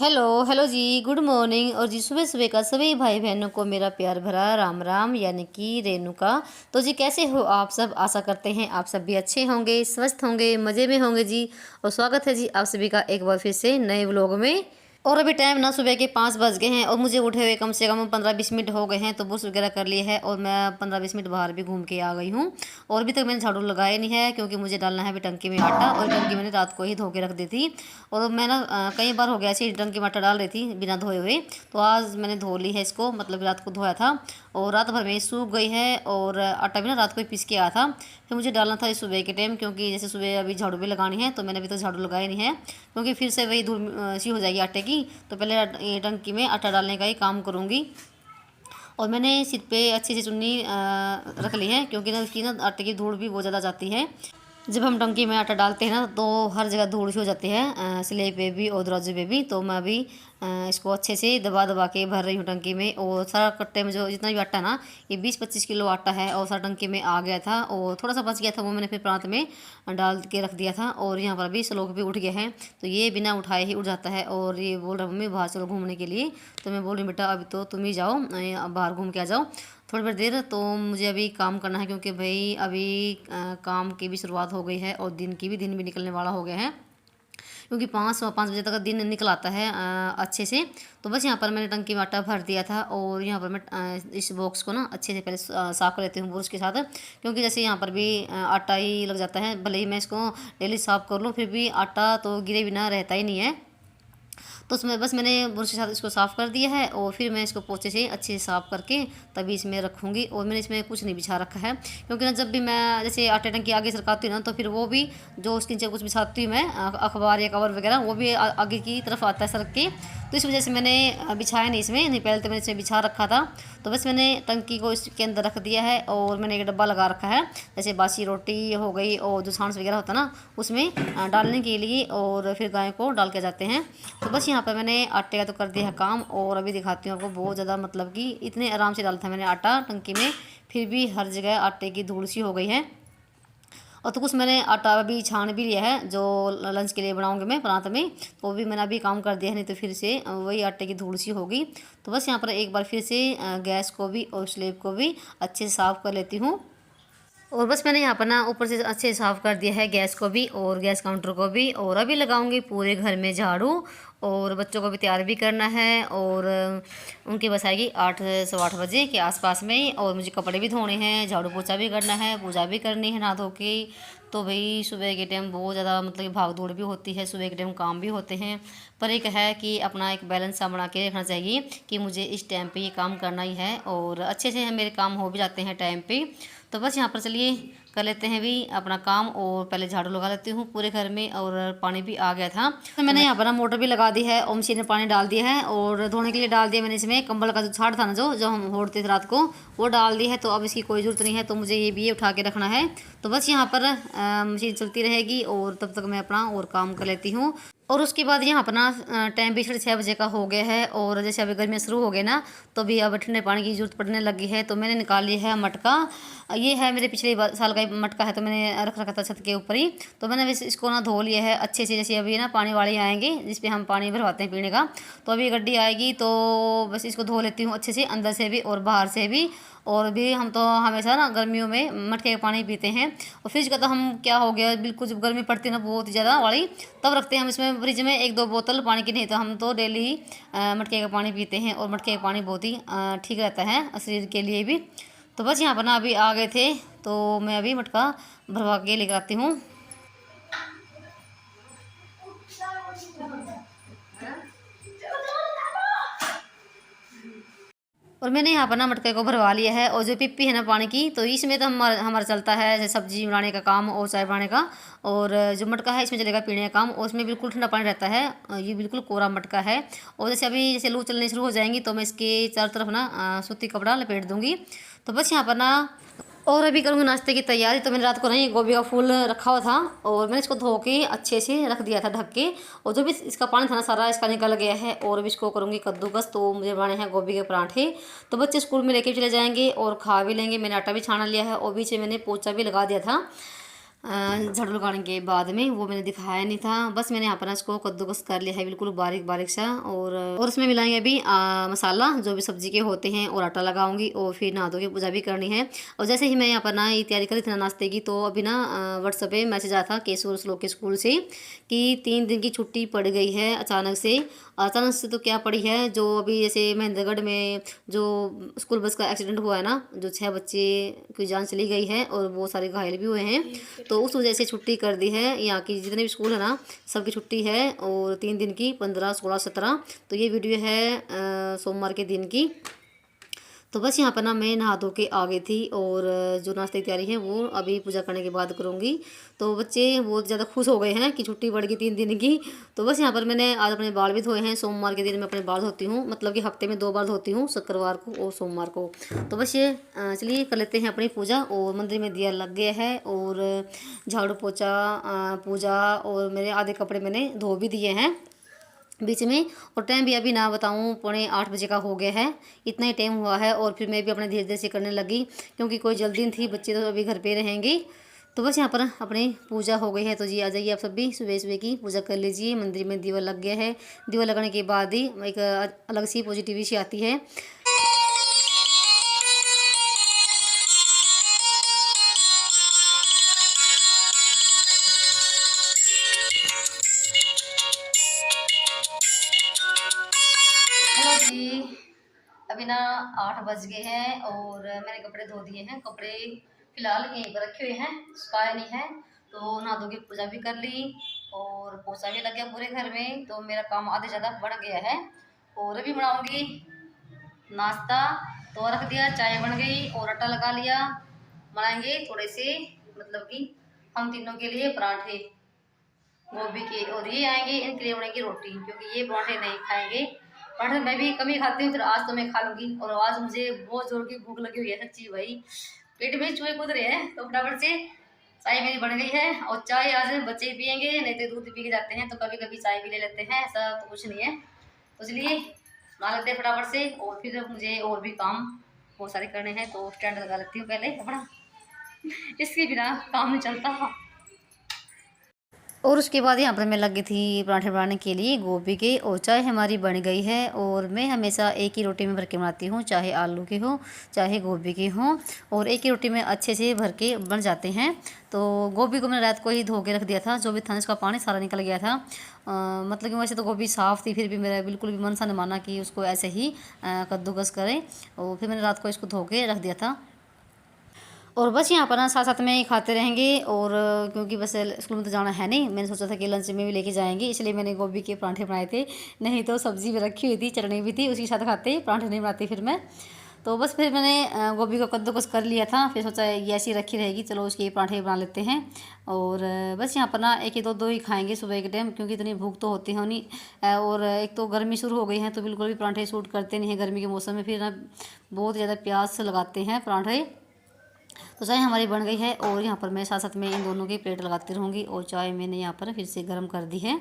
Hello hello जी, good morning. और जी सुबह सुबह का सभी भाई बहनों को मेरा प्यार भरा राम राम, यानी कि रेणुका। तो जी कैसे हो आप सब? आशा करते हैं आप सब भी अच्छे होंगे, स्वस्थ होंगे, मज़े में होंगे जी। और स्वागत है जी आप सभी का एक बार फिर से नए व्लॉग में। और अभी टाइम ना सुबह के 5 बज गए हैं और मुझे उठे हुए कम से कम 15-20 मिनट हो गए हैं। तो ब्रश वगैरह कर लिए है और मैं 15-20 मिनट बाहर भी घूम के आ गई हूँ। और अभी तक मैंने झाड़ू लगाया नहीं है क्योंकि मुझे डालना है अभी टंकी में आटा, और टंकी मैंने रात को ही धो के रख दी थी। और मैं ना कई बार हो गया ऐसे टंकी में आटा डाल रही थी बिना धोए हुए। तो आज मैंने धो ली है इसको, मतलब रात को धोया था और रात भर में सूख गई है। और आटा भी ना रात को ही पीस के आया था। फिर मुझे डालना था इस सुबह के टाइम, क्योंकि जैसे सुबह अभी झाड़ू भी लगानी है तो मैंने अभी तक झाड़ू लगाया नहीं है, क्योंकि फिर से वही धूल सी हो जाएगी आटे की। तो पहले ये टंकी में आटा डालने का ही काम करूँगी। और मैंने सिर पे अच्छी सी चुन्नी रख ली है, क्योंकि ना उसकी ना आटे की धूल भी बहुत ज़्यादा जाती है। जब हम टंकी में आटा डालते हैं ना तो हर जगह धूल सी हो जाती है, सिले पे भी और दरवाजे पे भी। तो मैं अभी इसको अच्छे से दबा दबा के भर रही हूँ टंकी में। और सारा कट्टे में जो जितना भी आटा ना, ये 20-25 किलो आटा है और सारा टंकी में आ गया था। और थोड़ा सा बच गया था, वो मैंने फिर प्रांत में डाल के रख दिया था। और यहाँ पर अभी श्लोक भी उठ गया है, तो ये बिना उठाए ही उठ जाता है। और ये बोल रहा मम्मी बाहर चलो घूमने के लिए। तो मैं बोल रही बेटा अभी तो तुम ही जाओ, बाहर घूम के आ जाओ थोड़ी देर देर। तो मुझे अभी काम करना है, क्योंकि भाई अभी काम की भी शुरुआत हो गई है और दिन भी निकलने वाला हो गया है, क्योंकि 5 बजे तक दिन निकल आता है अच्छे से। तो बस यहाँ पर मैंने टंकी में आटा भर दिया था। और यहाँ पर मैं इस बॉक्स को ना अच्छे से पहले साफ़ कर लेती हूँ ब्रश के साथ, क्योंकि जैसे यहाँ पर भी आटा ही लग जाता है। भले ही मैं इसको डेली साफ़ कर लूँ, फिर भी आटा तो गिरे बिना रहता ही नहीं है। तो उसमें बस मैंने ब्रश के साथ इसको साफ़ कर दिया है। और फिर मैं इसको पोछे से अच्छे से साफ़ करके तभी इसमें रखूँगी। और मैंने इसमें कुछ नहीं बिछा रखा है, क्योंकि ना जब भी मैं जैसे आटे टंकी आगे सरकाती हूँ ना, तो फिर वो भी जो उसके नीचे कुछ बिछाती हूँ मैं अखबार या कवर वगैरह, वो भी आगे की तरफ आता है सड़क के। तो इस वजह से मैंने बिछाया नहीं इसमें, नहीं पहले तो मैंने इसमें बिछा रखा था। तो बस मैंने टंकी को इसके अंदर रख दिया है। और मैंने एक डब्बा लगा रखा है, जैसे बासी रोटी हो गई और जो छाछ वगैरह होता है ना, उसमें डालने के लिए, और फिर गाय को डाल के जाते हैं। तो बस यहाँ पर मैंने आटे का तो कर दिया है काम। और अभी दिखाती हूँ आपको, बहुत ज़्यादा मतलब कि इतने आराम से डाला था मैंने आटा टंकी में, फिर भी हर जगह आटे की धूल सी हो गई है। और तो कुछ मैंने आटा अभी छान भी लिया है, जो लंच के लिए बनाऊंगी मैं परात में। तो वो भी मैंने अभी काम कर दिया है, नहीं तो फिर से वही आटे की धूल सी होगी। तो बस यहाँ पर एक बार फिर से गैस को भी और स्लेब को भी अच्छे से साफ़ कर लेती हूँ। और बस मैंने यहाँ पर ना ऊपर से अच्छे से साफ़ कर दिया है गैस को भी और गैस काउंटर को भी। और अभी लगाऊंगी पूरे घर में झाड़ू, और बच्चों को भी तैयार भी करना है। और उनकी बस आएगी 8-8:15 के आसपास में। और मुझे कपड़े भी धोने हैं, झाड़ू पोछा भी करना है, पूजा भी करनी है नहा धो के। तो भाई सुबह के टाइम बहुत ज़्यादा मतलब कि भाग दौड़ भी होती है, सुबह के टाइम काम भी होते हैं। पर एक है कि अपना एक बैलेंस सा बना के रखना चाहिए कि मुझे इस टाइम पे ये काम करना ही है, और अच्छे से मेरे काम हो भी जाते हैं टाइम पे। तो बस यहाँ पर चलिए कर लेते हैं भी अपना काम। और पहले झाड़ू लगा लेती हूँ पूरे घर में। और पानी भी आ गया था, तो मैंने यहाँ पर ना मोटर भी लगा दी है और मशीन में पानी डाल दिया है। और धोने के लिए डाल दिया मैंने इसमें कंबल का जो छाड़ था ना, जो हम ओढ़ते थे रात को, वो डाल दी है। तो अब इसकी कोई ज़रूरत नहीं है, तो मुझे ये भी उठा के रखना है। तो बस यहाँ पर मशीन चलती रहेगी और तब तक मैं अपना और काम कर लेती हूँ। और उसके बाद यहाँ पर ना टाइम भी 6:30 का हो गया है। और जैसे अभी गर्मियाँ शुरू हो गई ना, तो भी अब ठंडे पानी की ज़रूरत पड़ने लगी है। तो मैंने निकाल लिया है मटका। ये है मेरे पिछले साल का मटका है, तो मैंने रख रखा था छत के ऊपर ही। तो मैंने वैसे इसको ना धो लिया है अच्छे से। जैसे अभी ना पानी वाले आएंगे जिस पे हम पानी भरवाते हैं पीने का, तो अभी गड्डी आएगी, तो बस इसको धो लेती हूँ अच्छे से, अंदर से भी और बाहर से भी। और भी हम तो हमेशा ना गर्मियों में मटके का पानी पीते हैं। और फ्रिज का तो हम क्या हो गया, बिल्कुल जब गर्मी पड़ती है ना बहुत ही ज़्यादा वाली, तब रखते हैं हम इसमें फ्रिज में 1-2 बोतल पानी की। नहीं तो हम तो डेली ही मटके का पानी पीते हैं। और मटके का पानी बहुत ही ठीक रहता है शरीर के लिए भी। तो बस यहाँ पर ना अभी आ गए थे, तो मैं अभी मटका भरवा के लेकर आती हूँ। और मैंने यहाँ पर ना मटके को भरवा लिया है। और जो पिप्पी है ना पानी की, तो इसमें तो हमारा चलता है जैसे सब्जी बनाने का काम और चाय बनाने का। और जो मटका है इसमें चलेगा पीने का काम, और उसमें बिल्कुल ठंडा पानी रहता है। ये बिल्कुल कोरा मटका है। और जैसे अभी जैसे लू चलने शुरू हो जाएंगी, तो मैं इसके चारों तरफ ना सूती कपड़ा लपेट दूँगी। तो बस यहाँ पर ना और अभी करूँगी नाश्ते की तैयारी। तो मैंने रात को नहीं गोभी का फूल रखा हुआ था, और मैंने इसको धो के अच्छे से रख दिया था ढक के। और जो भी इसका पानी था ना सारा इसका निकल गया है। और अभी इसको करूँगी कद्दूकस। तो मुझे बनाने हैं गोभी के पराठे। तो बच्चे स्कूल में लेके चले जाएंगे और खा भी लेंगे। मैंने आटा भी छाना लिया है और बीच में मैंने पोचा भी लगा दिया था। झाड़ू लगाने के बाद में वो मैंने दिखाया नहीं था। बस मैंने यहाँ पर इसको कद्दूकस कर लिया है बिल्कुल बारीक बारीक सा। और उसमें मिलाएंगे अभी मसाला जो भी सब्जी के होते हैं, और आटा लगाऊंगी और फिर नहा धो के पूजा भी करनी है। और जैसे ही मैं यहाँ पर ना ये तैयारी करी थी ना नाश्ते की, तो अभी ना व्हाट्सएप पे मैसेज आया था केशव श्लोक के स्कूल से कि 3 दिन की छुट्टी पड़ गई है अचानक से। अचानक से तो क्या पड़ी है, जो अभी जैसे महेंद्रगढ़ में जो स्कूल बस का एक्सीडेंट हुआ है ना, जो 6 बच्चे की जान चली गई है और बहुत सारे घायल भी हुए हैं, तो उस वजह से छुट्टी कर दी है। यहाँ की जितने भी स्कूल है ना सबकी छुट्टी है, और 3 दिन की 15, 16, 17। तो ये वीडियो है सोमवार के दिन की। तो बस यहाँ पर ना मैं नहा धो के आ गई थी, और जो नाश्ते की तैयारी है वो अभी पूजा करने के बाद करूँगी। तो बच्चे बहुत ज़्यादा खुश हो गए हैं कि छुट्टी बढ़ गई 3 दिन की। तो बस यहाँ पर मैंने आज अपने बाल भी धोए हैं। सोमवार के दिन मैं अपने बाल धोती हूँ, मतलब कि हफ्ते में 2 बार धोती हूँ, शुक्रवार को और सोमवार को। तो बस ये चलिए कर लेते हैं अपनी पूजा। और मंदिर में दिया लग गया है, और झाड़ू पोछा पूजा, और मेरे आधे कपड़े मैंने धो भी दिए हैं बीच में। और टाइम भी अभी ना बताऊँ 7:45 बजे का हो गया है, इतना ही टाइम हुआ है। और फिर मैं भी अपने धीरे धीरे से करने लगी, क्योंकि कोई जल्दी नहीं थी, बच्चे तो अभी घर पे रहेंगे। तो बस यहाँ पर अपनी पूजा हो गई है। तो जी आ जाइए आप सब भी सुबह सुबह की पूजा कर लीजिए। मंदिर में दीवा लग गया है, दीवा लगने के बाद ही एक अलग सी पॉजिटिविटी आती है। हेलो जी, अभी ना 8 बज गए हैं, और मैंने कपड़े धो दिए हैं। कपड़े फिलहाल यहीं पर रखे हुए हैं, सुखाए नहीं है। तो नहा धो के पूजा भी कर ली, और पोछा भी लग गया पूरे घर में। तो मेरा काम आधे ज़्यादा बढ़ गया है। और अभी बनाऊंगी नाश्ता, तो रख दिया, चाय बन गई, और आटा लगा लिया। बनाएंगे थोड़े से, मतलब कि हम तीनों के लिए पराठे गोभी के, और ये आएंगे इनके लिए बनेगी रोटी, क्योंकि ये पराठे नहीं खाएंगे। पराठे मैं भी कम ही खाती हूँ, फिर आज तो मैं खा लूँगी। और आज मुझे बहुत जोर की भूख लगी हुई है सच्ची भाई, पेट में चूहे कूद रहे हैं। तो फटाफट से चाय मेरी बन गई है, और चाय आज बच्चे पियेंगे, नहीं तो दूध पी के जाते हैं। तो कभी कभी चाय भी ले लेते हैं, ऐसा तो कुछ नहीं है। तो चलिए बना लेते हैं फटाफट से, और फिर मुझे और भी काम बहुत सारे करने हैं। तो स्टैंड लगा लेती हूँ पहले अपना, इसके बिना काम नहीं चलता। और उसके बाद यहाँ पर मैं लगी थी पराठे बनाने के लिए गोभी के, और चाय हमारी बन गई है। और मैं हमेशा एक ही रोटी में भर के बनाती हूँ, चाहे आलू की हो चाहे गोभी की हो, और एक ही रोटी में अच्छे से भर के बन जाते हैं। तो गोभी को मैंने रात को ही धो के रख दिया था, जो भी था इसका पानी सारा निकल गया था। मतलब कि वैसे तो गोभी साफ़ थी, फिर भी मेरा बिल्कुल भी मन सा नहीं माना कि उसको ऐसे ही कद्दूकस करें। और फिर मैंने रात को इसको धो के रख दिया था। और बस यहाँ पर ना साथ साथ में ही खाते रहेंगे। और क्योंकि बस स्कूल में तो जाना है नहीं, मैंने सोचा था कि लंच में भी लेके जाएंगे, इसलिए मैंने गोभी के पराठे बनाए थे। नहीं तो सब्ज़ी भी रखी हुई थी, चटनी भी थी, उसी के साथ खाते, पराठे नहीं बनाती फिर मैं। तो बस फिर मैंने गोभी को कद्दूकस कर लिया था, फिर सोचा ये ऐसी रखी रहेगी, चलो उसके पराठे बना लेते हैं। और बस यहाँ पर ना एक ही दो ही खाएंगे सुबह के टाइम, क्योंकि इतनी भूख तो होती है नहीं। और एक तो गर्मी शुरू हो गई है, तो बिल्कुल भी पराठे सूट करते नहीं हैं गर्मी के मौसम में, फिर ना बहुत ज़्यादा प्यास लगाते हैं पराठे। तो चाय हमारी बन गई है, और यहाँ पर मैं साथ साथ में इन दोनों की प्लेट लगाती रहूँगी। और चाय मैंने यहाँ पर फिर से गर्म कर दी है।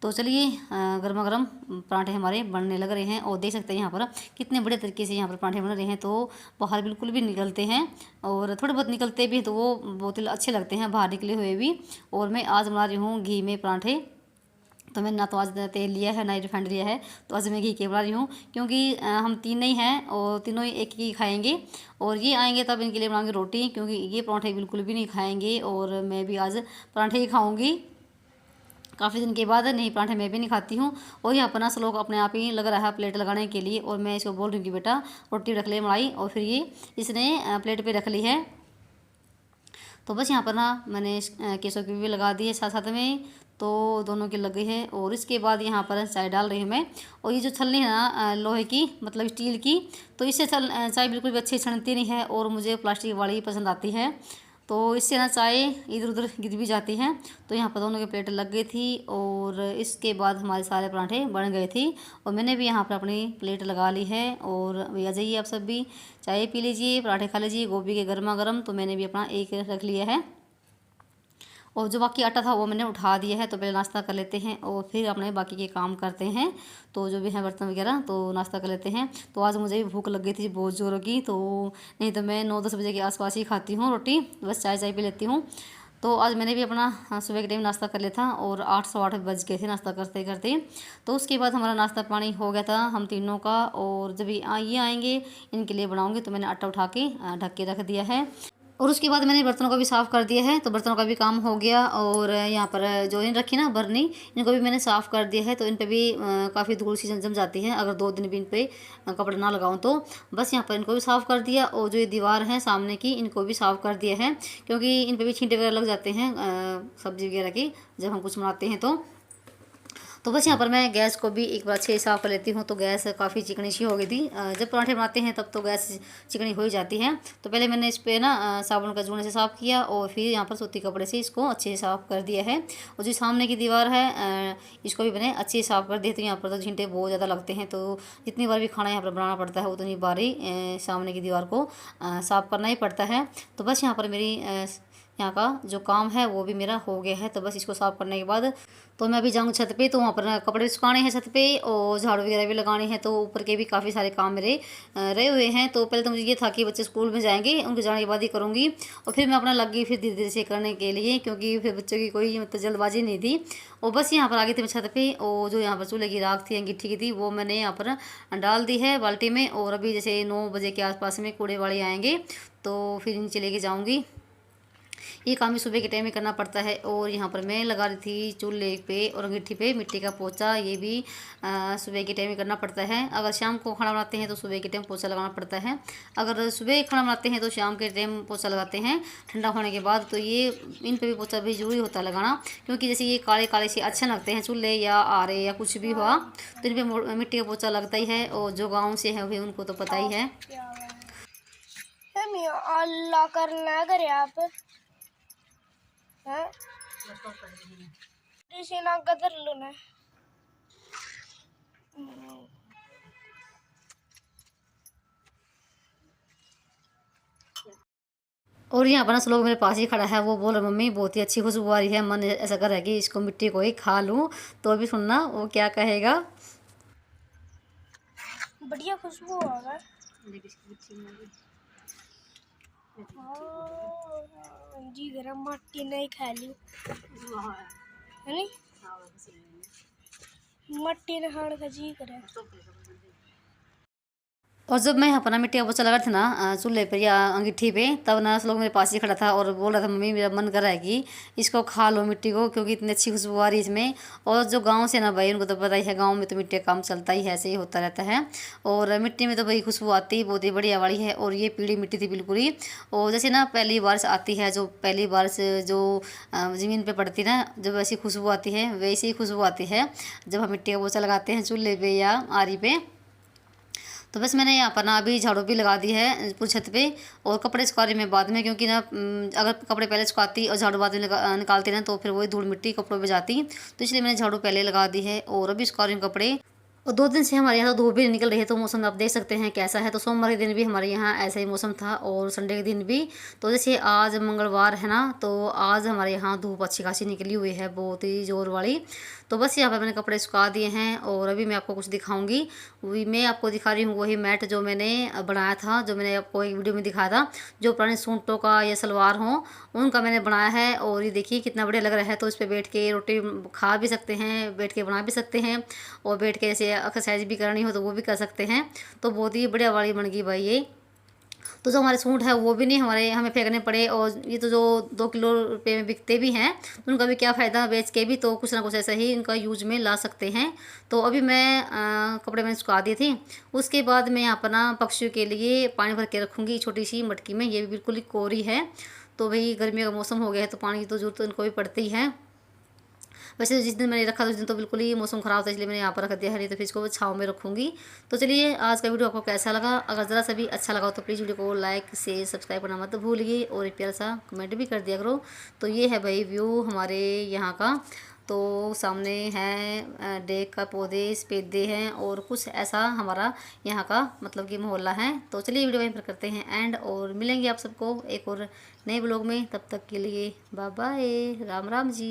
तो चलिए गर्मा गर्म पराठे हमारे बनने लग रहे हैं। और देख सकते हैं यहाँ पर कितने बड़े तरीके से यहाँ पर पराठे बन रहे हैं। तो बाहर बिल्कुल भी निकलते हैं, और थोड़े बहुत निकलते भी हैं तो वो बहुत ही अच्छे लगते हैं बाहर निकले हुए भी। और मैं आज बना रही हूँ घी में पराठे। तो मैंने ना तो आज तेल लिया है ना ही रिफाइंड लिया है, तो आज मैं घी के बना रही हूँ, क्योंकि हम तीन ही हैं और तीनों ही एक ही खाएंगे। और ये आएंगे तब इनके लिए बनाऊंगी रोटी, क्योंकि ये पराठे बिल्कुल भी नहीं खाएंगे, और मैं भी आज पराठे ही खाऊंगी। काफ़ी दिन के बाद नहीं पराठे मैं भी नहीं खाती हूँ। और यहाँ पर ना लोग अपने आप ही लग रहा है प्लेट लगाने के लिए, और मैं इसको बोल रही हूँ कि बेटा रोटी रख ले मलाई, और फिर ये इसने प्लेट पर रख ली है। तो बस यहाँ पर ना मैंने केसर की भी लगा दी है साथ साथ में, तो दोनों की लग गई है। और इसके बाद यहाँ पर चाय डाल रही हूँ मैं। और ये जो छलनी है ना लोहे की, मतलब स्टील की, तो इससे चाय बिल्कुल भी अच्छी छनती नहीं है, और मुझे प्लास्टिक वाली ही पसंद आती है। तो इससे ना चाय इधर उधर गिर भी जाती हैं। तो यहाँ पर दोनों की प्लेट लग गई थी, और इसके बाद हमारे सारे पराठे बन गए थे। और मैंने भी यहाँ पर अपनी प्लेट लगा ली है। और आ जाइए आप सब भी चाय पी लीजिए, पराठे खा लीजिए गोभी के गर्मा गर्म। तो मैंने भी अपना एक रख लिया है, और जो बाकी आटा था वो मैंने उठा दिया है। तो पहले नाश्ता कर लेते हैं, और फिर अपने बाकी के काम करते हैं। तो जो भी है बर्तन वगैरह, तो नाश्ता कर लेते हैं। तो आज मुझे भी भूख लग गई थी बहुत ज़ोरों की, तो नहीं तो मैं 9-10 बजे के आसपास ही खाती हूँ रोटी, बस चाय चाय पी लेती हूँ। तो आज मैंने भी अपना सुबह के टाइम नाश्ता कर लिया था और 8 सवा 8 बज गए थे नाश्ता करते करते। तो उसके बाद हमारा नाश्ता पानी हो गया था हम तीनों का। और जब ये आएंगे इनके लिए बनाऊंगी, तो मैंने आटा उठा के ढक के रख दिया है। और उसके बाद मैंने बर्तनों को भी साफ़ कर दिया है, तो बर्तनों का भी काम हो गया। और यहाँ पर जो इन रखी ना बर्नी, इनको भी मैंने साफ़ कर दिया है। तो इन पे भी काफ़ी धूल सी जम जाती है अगर 2 दिन भी इन पे कपड़ा ना लगाऊं तो। बस यहाँ पर इनको भी साफ़ कर दिया। और जो ये दीवार है सामने की, इनको भी साफ़ कर दिया है, क्योंकि इन पर भी छींटे वगैरह लग जाते हैं सब्ज़ी वगैरह की जब हम कुछ बनाते हैं तो बस यहाँ पर मैं गैस को भी एक बार अच्छे से साफ़ कर लेती हूँ। तो गैस काफ़ी चिकनी सी हो गई थी। जब पराठे बनाते हैं तब तो गैस चिकनी हो ही जाती है। तो पहले मैंने इस पर ना साबुन का जूने से साफ़ किया और फिर यहाँ पर सूती कपड़े से इसको अच्छे से साफ़ कर दिया है। और जो सामने की दीवार है इसको भी मैंने अच्छे से साफ़ कर दिया। तो यहाँ पर तो झींटे बहुत ज़्यादा लगते हैं, तो जितनी बार भी खाना यहाँ पर बनाना पड़ता है उतनी बार ही सामने की दीवार को साफ़ करना ही पड़ता है। तो बस यहाँ पर मेरी यहाँ का जो काम है वो भी मेरा हो गया है। तो बस इसको साफ़ करने के बाद तो मैं अभी जाऊँगी छत पे। तो वहाँ पर कपड़े सुखाने हैं छत पे और झाड़ू वगैरह भी लगाने हैं। तो ऊपर के भी काफ़ी सारे काम मेरे रहे हुए हैं। तो पहले तो मुझे ये था कि बच्चे स्कूल में जाएंगे, उनके जाने के बाद ही करूँगी। और फिर मैं अपना लग गई फिर धीरे धीरे से करने के लिए, क्योंकि फिर बच्चों की कोई मतलब जल्दबाजी नहीं थी। और बस यहाँ पर आ गई थी मैं छत पे। और जो यहाँ पर चूल्हे की राख थी अंगीठी की थी वो मैंने यहाँ पर डाल दी है बाल्टी में। और अभी जैसे 9 बजे के आसपास में कूड़े वाले आएंगे तो फिर नीचे लेके जाऊँगी। ये काम भी सुबह के टाइम में करना पड़ता है। और यहाँ पर मैं लगा रही थी चूल्हे पे और अंगीठी पे मिट्टी का पोछा, ये भी सुबह के टाइम में करना पड़ता है। अगर शाम को खाना बनाते हैं तो सुबह के टाइम पोछा लगाना पड़ता है, अगर सुबह खाना बनाते हैं तो शाम के टाइम पोछा लगाते हैं ठंडा होने के बाद। तो ये इन पर भी पोछा भी जरूरी होता है लगाना, क्योंकि जैसे ये काले काले से अच्छे लगते हैं चूल्हे या आरे या कुछ भी हुआ तो इन पर मिट्टी का पोछा लगता ही है। और जो गाँव से है भाई उनको तो पता ही है। अल्लाह करना करे आप इसी ना कदर लो ना। और यहाँ पर ना लोग मेरे पास ही खड़ा है, वो बोल रहा मम्मी बहुत ही अच्छी खुशबू आ रही है, मन ऐसा कर रहा है कि इसको मिट्टी को ही खा लूँ। तो अभी सुनना वो क्या कहेगा। बढ़िया खुशबू होगा। जी गरम मट्टी नहीं खा ली है नहीं, मट्टी ने खाने का जी करे। और जब मैं यहाँ पर ना मिट्टी का पोछा लगा था ना चूल्हे पर या अंगीठी पे, तब ना लोग मेरे पास ही खड़ा था और बोल रहा था मम्मी मेरा मन कर रहा है कि इसको खा लो मिट्टी को, क्योंकि इतनी अच्छी खुशबू आ रही है इसमें। और जो गांव से ना भाई उनको तो पता ही है, गांव में तो मिट्टी का काम चलता ही है, ऐसे ही होता रहता है। और मिट्टी में तो भाई खुशबू आती ही बहुत ही बढ़िया वाली है। और ये पीली मिट्टी थी बिल्कुल ही। और जैसे ना पहली बारिश आती है, जो पहली बारिश जो ज़मीन पर पड़ती ना, जब वैसी खुशबू आती है वैसी ही खुशबू आती है जब हम मिट्टी का पोछा लगाते हैं चूल्हे पर या आरी पे। तो बस मैंने यहाँ पर ना अभी झाड़ू भी लगा दी है पूरी छत पे। और कपड़े सुखा रही मैं बाद में, क्योंकि ना अगर कपड़े पहले सुखाती और झाड़ू बाद में निकालती ना तो फिर वही धूल मिट्टी कपड़ों पे जाती। तो इसलिए मैंने झाड़ू पहले लगा दी है और अभी सुखा रही हूँ कपड़े। और 2 दिन से हमारे यहाँ तो धूप भी निकल रही है, तो मौसम आप देख सकते हैं कैसा है। तो सोमवार के दिन भी हमारे यहाँ ऐसा ही मौसम था और संडे के दिन भी। तो जैसे आज मंगलवार है ना, तो आज हमारे यहाँ धूप अच्छी खासी निकली हुई है, बहुत ही ज़ोर वाली। तो बस यहाँ पर मैंने कपड़े सुखा दिए हैं और अभी मैं आपको कुछ दिखाऊंगी। वही मैं आपको दिखा रही हूँ वही मैट जो मैंने बनाया था, जो मैंने आपको एक वीडियो में दिखाया था, जो पुराने सूटों का या सलवार हो उनका मैंने बनाया है। और ये देखिए कितना बढ़िया लग रहा है। तो इस पर बैठ के रोटी खा भी सकते हैं, बैठ के बना भी सकते हैं, और बैठ के ऐसे एक्सरसाइज भी करनी हो तो वो भी कर सकते हैं। तो बहुत ही बढ़िया वाली बन गई भाई ये। तो जो हमारे सूट है वो भी नहीं हमें फेंकने पड़े। और ये तो जो 2 किलो रुपये में बिकते भी हैं तो उनका भी क्या फ़ायदा, बेच के भी तो कुछ ना कुछ ऐसा ही इनका यूज में ला सकते हैं। तो अभी मैं कपड़े मैंने सुखा दिए थे। उसके बाद मैं यहाँ पर ना पक्षियों के लिए पानी भर के रखूँगी छोटी सी मटकी में। ये भी बिल्कुल ही कोरी है। तो भाई गर्मी का मौसम हो गया है तो पानी की तो जरूरत इनको भी पड़ती है। वैसे जिस दिन मैंने रखा था उस दिन तो बिल्कुल ही मौसम ख़राब था, इसलिए मैंने यहाँ पर रख दिया है, नहीं तो फिर इसको छाँव में रखूँगी। तो चलिए आज का वीडियो आपको कैसा लगा, अगर ज़रा सा भी अच्छा लगा तो प्लीज़ वीडियो को लाइक शेयर सब्सक्राइब करना मत भूलिए और एक प्यारा सा कमेंट भी कर दिया करो। तो ये है भाई व्यू हमारे यहाँ का। तो सामने है डेक का पौधे सफेदे हैं और कुछ ऐसा हमारा यहाँ का मतलब कि मोहल्ला है। तो चलिए वीडियो वहीं पर करते हैं एंड, और मिलेंगे आप सबको एक और नए ब्लॉग में। तब तक के लिए बाय बाय, राम राम जी।